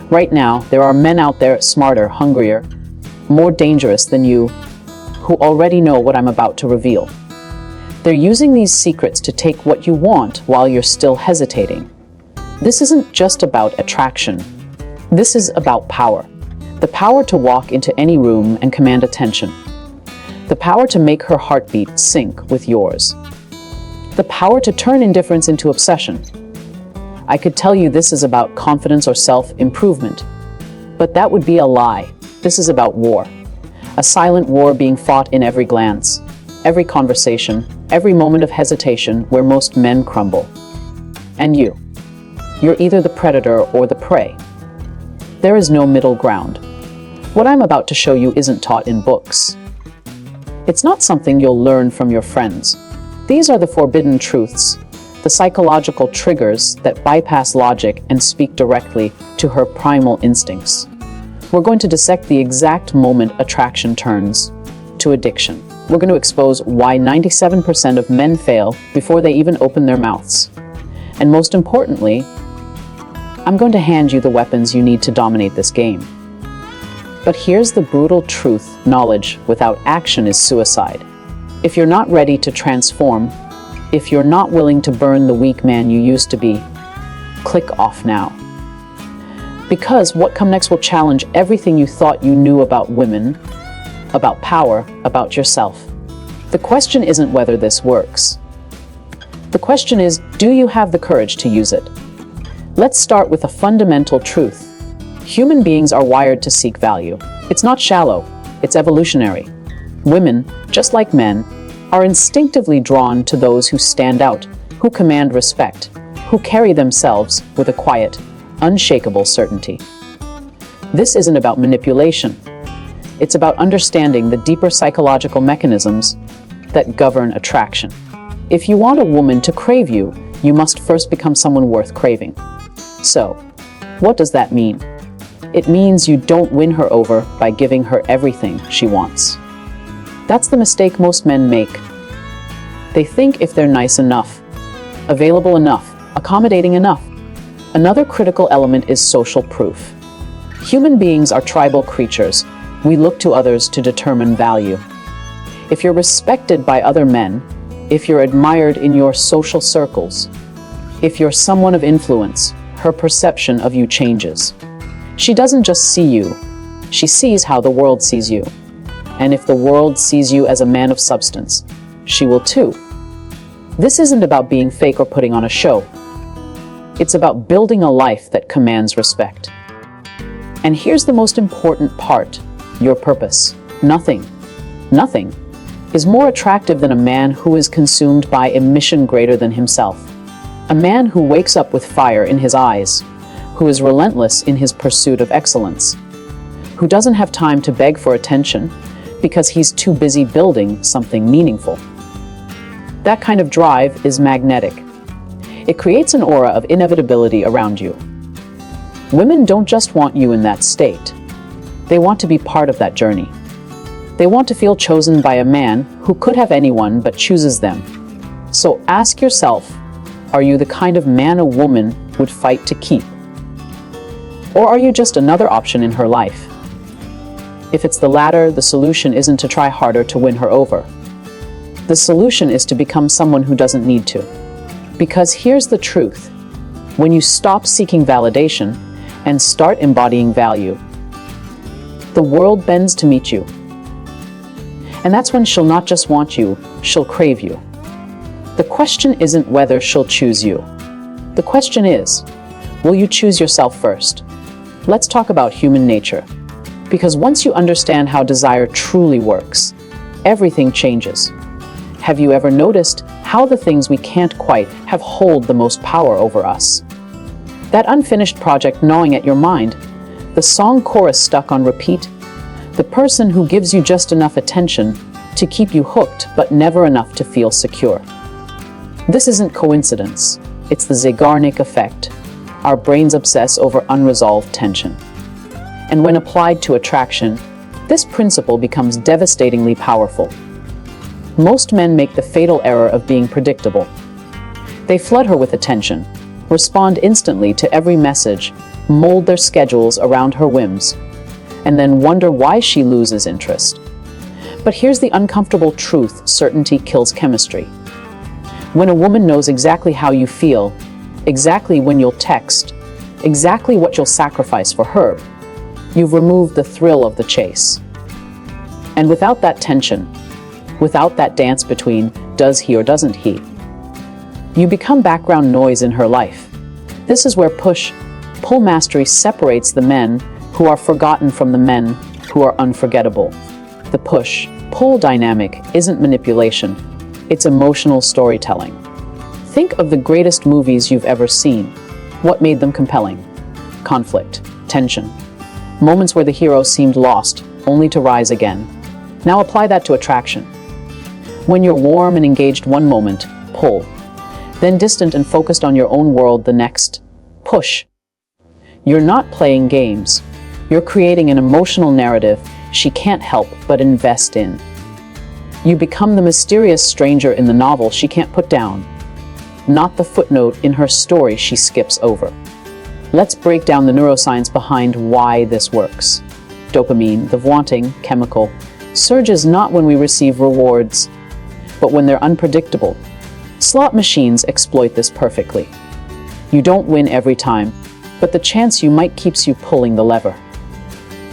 Right now, there are men out there smarter, hungrier, more dangerous than you, who already know what I'm about to reveal. They're using these secrets to take what you want while you're still hesitating. This isn't just about attraction. This is about power. The power to walk into any room and command attention. The power to make her heartbeat sync with yours. The power to turn indifference into obsession. I could tell you this is about confidence or self-improvement, but that would be a lie. This is about war. A silent war being fought in every glance, every conversation, every moment of hesitation where most men crumble. And you're either the predator or the prey. There is no middle ground. What I'm about to show you isn't taught in books. It's not something you'll learn from your friends. These are the forbidden truths, the psychological triggers that bypass logic and speak directly to her primal instincts. We're going to dissect the exact moment attraction turns to addiction. We're going to expose why 97% of men fail before they even open their mouths. And most importantly, I'm going to hand you the weapons you need to dominate this game. But here's the brutal truth: knowledge without action is suicide. If you're not ready to transform, if you're not willing to burn the weak man you used to be, click off now. Because what comes next will challenge everything you thought you knew about women, about power, about yourself. The question isn't whether this works. The question is, do you have the courage to use it? Let's start with a fundamental truth. Human beings are wired to seek value. It's not shallow, it's evolutionary. Women, just like men, are instinctively drawn to those who stand out, who command respect, who carry themselves with a quiet, unshakable certainty. This isn't about manipulation. It's about understanding the deeper psychological mechanisms that govern attraction. If you want a woman to crave you, you must first become someone worth craving. So, what does that mean? It means you don't win her over by giving her everything she wants. That's the mistake most men make. They think if they're nice enough, available enough, accommodating enough. Another critical element is social proof. Human beings are tribal creatures. We look to others to determine value. If you're respected by other men, if you're admired in your social circles, if you're someone of influence, her perception of you changes. She doesn't just see you, she sees how the world sees you. And if the world sees you as a man of substance, she will too. This isn't about being fake or putting on a show. It's about building a life that commands respect. And here's the most important part: your purpose. Nothing is more attractive than a man who is consumed by a mission greater than himself. A man who wakes up with fire in his eyes, who is relentless in his pursuit of excellence, who doesn't have time to beg for attention because he's too busy building something meaningful. That kind of drive is magnetic. It creates an aura of inevitability around you. Women don't just want you in that state. They want to be part of that journey. They want to feel chosen by a man who could have anyone but chooses them. So ask yourself, are you the kind of man a woman would fight to keep? Or are you just another option in her life? If it's the latter, the solution isn't to try harder to win her over. The solution is to become someone who doesn't need to. Because here's the truth: when you stop seeking validation and start embodying value, the world bends to meet you. And that's when she'll not just want you, she'll crave you. The question isn't whether she'll choose you. The question is, will you choose yourself first? Let's talk about human nature. Because once you understand how desire truly works, everything changes. Have you ever noticed how the things we can't quite have hold the most power over us? That unfinished project gnawing at your mind, the song chorus stuck on repeat, the person who gives you just enough attention to keep you hooked but never enough to feel secure. This isn't coincidence. It's the Zeigarnik effect. Our brains obsess over unresolved tension. And when applied to attraction, this principle becomes devastatingly powerful. Most men make the fatal error of being predictable. They flood her with attention, respond instantly to every message, mold their schedules around her whims, and then wonder why she loses interest. But here's the uncomfortable truth: certainty kills chemistry. When a woman knows exactly how you feel, exactly when you'll text, exactly what you'll sacrifice for her, you've removed the thrill of the chase. And without that tension, without that dance between does he or doesn't he, you become background noise in her life. This is where push-pull mastery separates the men who are forgotten from the men who are unforgettable. The push-pull dynamic isn't manipulation, it's emotional storytelling. Think of the greatest movies you've ever seen. What made them compelling? Conflict, tension, moments where the hero seemed lost, only to rise again. Now apply that to attraction. When you're warm and engaged one moment, pull. Then distant and focused on your own world the next, push. You're not playing games. You're creating an emotional narrative she can't help but invest in. You become the mysterious stranger in the novel she can't put down, not the footnote in her story she skips over. Let's break down the neuroscience behind why this works. Dopamine, the wanting chemical, surges not when we receive rewards, but when they're unpredictable. Slot machines exploit this perfectly. You don't win every time, but the chance you might keeps you pulling the lever.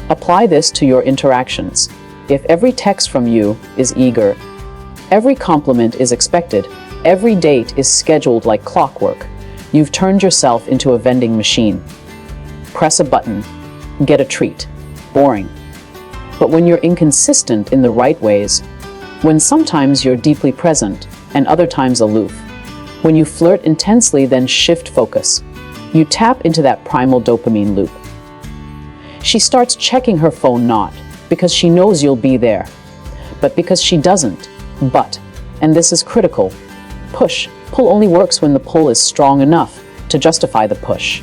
Apply this to your interactions. If every text from you is eager, every compliment is expected, every date is scheduled like clockwork, you've turned yourself into a vending machine. Press a button, get a treat. Boring. But when you're inconsistent in the right ways, when sometimes you're deeply present and other times aloof, when you flirt intensely then shift focus, you tap into that primal dopamine loop. She starts checking her phone not because she knows you'll be there, but because she doesn't. But, and this is critical, pull only works when the pull is strong enough to justify the push.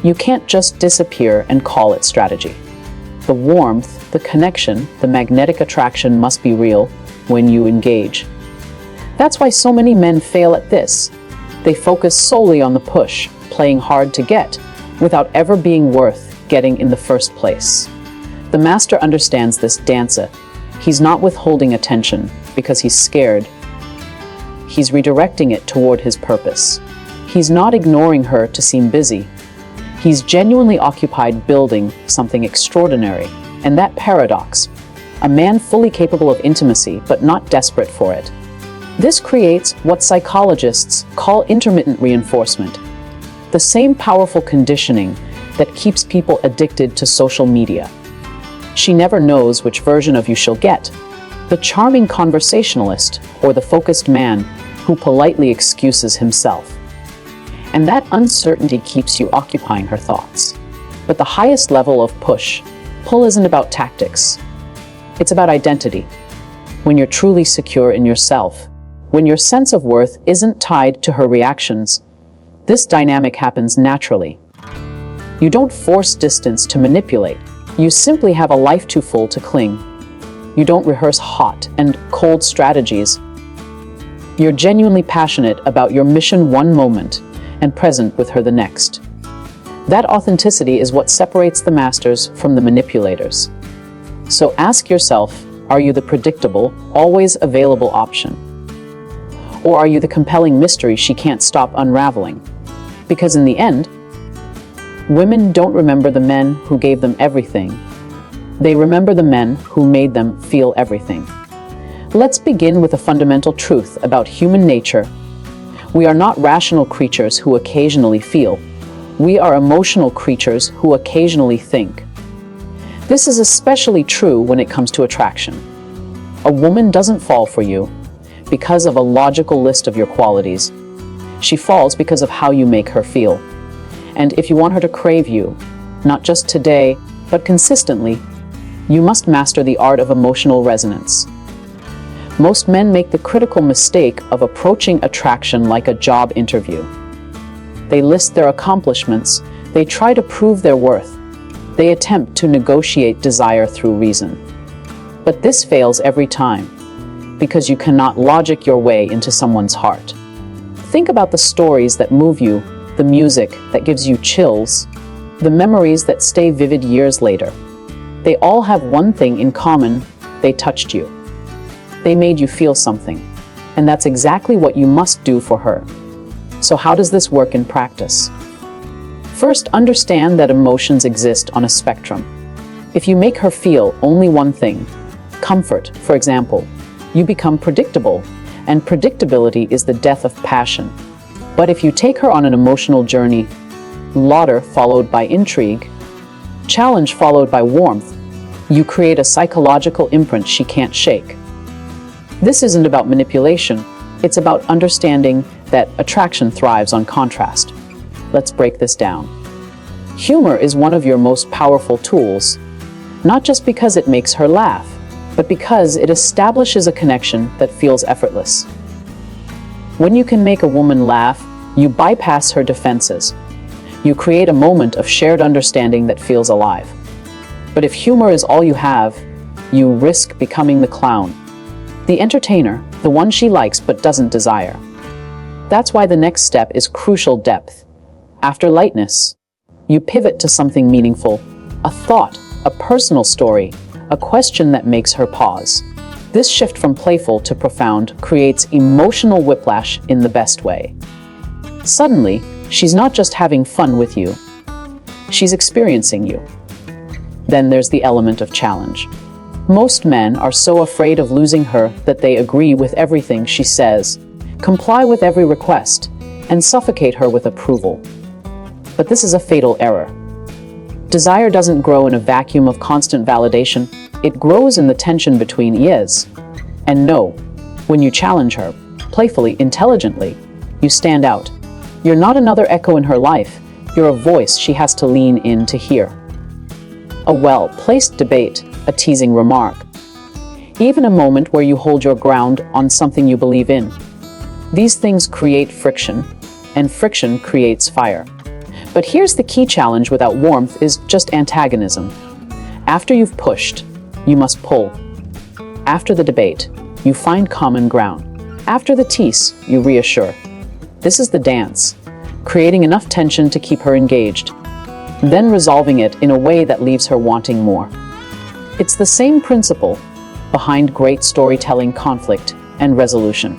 You can't just disappear and call it strategy. The warmth, the connection, the magnetic attraction must be real when you engage. That's why so many men fail at this. They focus solely on the push, playing hard to get, without ever being worth getting in the first place. The master understands this dancer. He's not withholding attention because he's scared. He's redirecting it toward his purpose. He's not ignoring her to seem busy. He's genuinely occupied building something extraordinary. And that paradox, a man fully capable of intimacy but not desperate for it. This creates what psychologists call intermittent reinforcement, the same powerful conditioning that keeps people addicted to social media. She never knows which version of you she'll get, the charming conversationalist or the focused man who politely excuses himself. And that uncertainty keeps you occupying her thoughts. But the highest level of pull isn't about tactics. It's about identity. When you're truly secure in yourself, when your sense of worth isn't tied to her reactions, this dynamic happens naturally. You don't force distance to manipulate. You simply have a life too full to cling. You don't rehearse hot and cold strategies. You're genuinely passionate about your mission one moment and present with her the next. That authenticity is what separates the masters from the manipulators. So ask yourself, are you the predictable, always available option? Or are you the compelling mystery she can't stop unraveling? Because in the end, women don't remember the men who gave them everything. They remember the men who made them feel everything. Let's begin with a fundamental truth about human nature. We are not rational creatures who occasionally feel. We are emotional creatures who occasionally think. This is especially true when it comes to attraction. A woman doesn't fall for you because of a logical list of your qualities. She falls because of how you make her feel. And if you want her to crave you, not just today, but consistently, you must master the art of emotional resonance. Most men make the critical mistake of approaching attraction like a job interview. They list their accomplishments, they try to prove their worth, they attempt to negotiate desire through reason. But this fails every time, because you cannot logic your way into someone's heart. Think about the stories that move you, the music that gives you chills, the memories that stay vivid years later. They all have one thing in common: they touched you. They made you feel something. And that's exactly what you must do for her. So how does this work in practice? First, understand that emotions exist on a spectrum. If you make her feel only one thing, comfort, for example, you become predictable, and predictability is the death of passion. But if you take her on an emotional journey, laughter followed by intrigue, challenge followed by warmth, you create a psychological imprint she can't shake. This isn't about manipulation, it's about understanding that attraction thrives on contrast. Let's break this down. Humor is one of your most powerful tools, not just because it makes her laugh, but because it establishes a connection that feels effortless. When you can make a woman laugh, you bypass her defenses. You create a moment of shared understanding that feels alive. But if humor is all you have, you risk becoming the clown, the entertainer, the one she likes but doesn't desire. That's why the next step is crucial: depth. After lightness, you pivot to something meaningful, a thought, a personal story, a question that makes her pause. This shift from playful to profound creates emotional whiplash in the best way. Suddenly, she's not just having fun with you, she's experiencing you. Then there's the element of challenge. Most men are so afraid of losing her that they agree with everything she says, comply with every request, and suffocate her with approval. But this is a fatal error. Desire doesn't grow in a vacuum of constant validation. It grows in the tension between yes and no. When you challenge her, playfully, intelligently, you stand out. You're not another echo in her life. You're a voice she has to lean in to hear. A well-placed debate, a teasing remark, even a moment where you hold your ground on something you believe in. These things create friction, and friction creates fire. But here's the key: challenge without warmth is just antagonism. After you've pushed, you must pull. After the debate, you find common ground. After the tease, you reassure. This is the dance, creating enough tension to keep her engaged, then resolving it in a way that leaves her wanting more. It's the same principle behind great storytelling: conflict and resolution.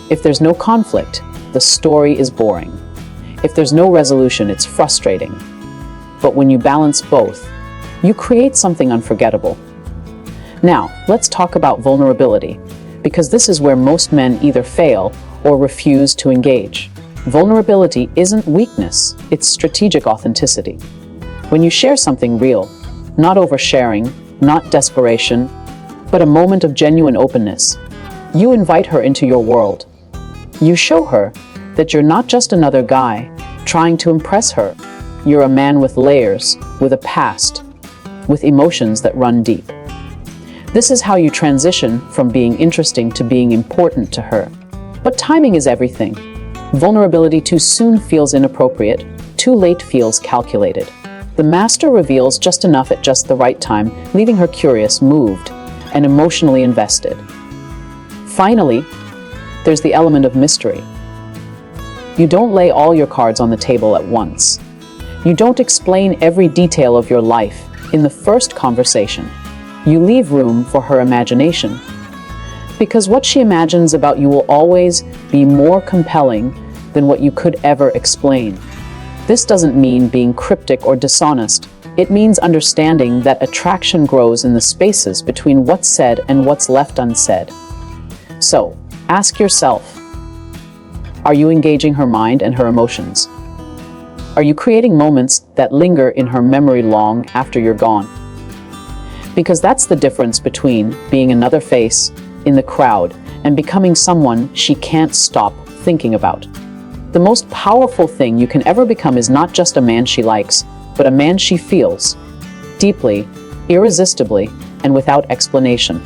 If there's no conflict, the story is boring. If there's no resolution, it's frustrating. But when you balance both, you create something unforgettable. Now, let's talk about vulnerability, because this is where most men either fail or refuse to engage. Vulnerability isn't weakness, it's strategic authenticity. When you share something real, not oversharing, not desperation, but a moment of genuine openness, you invite her into your world. You show her that you're not just another guy trying to impress her. You're a man with layers, with a past, with emotions that run deep. This is how you transition from being interesting to being important to her. But timing is everything. Vulnerability too soon feels inappropriate, too late feels calculated. The master reveals just enough at just the right time, leaving her curious, moved, and emotionally invested. Finally, there's the element of mystery. You don't lay all your cards on the table at once. You don't explain every detail of your life in the first conversation. You leave room for her imagination. Because what she imagines about you will always be more compelling than what you could ever explain. This doesn't mean being cryptic or dishonest. It means understanding that attraction grows in the spaces between what's said and what's left unsaid. So, ask yourself, are you engaging her mind and her emotions? Are you creating moments that linger in her memory long after you're gone? Because that's the difference between being another face in the crowd and becoming someone she can't stop thinking about. The most powerful thing you can ever become is not just a man she likes, but a man she feels, deeply, irresistibly, and without explanation.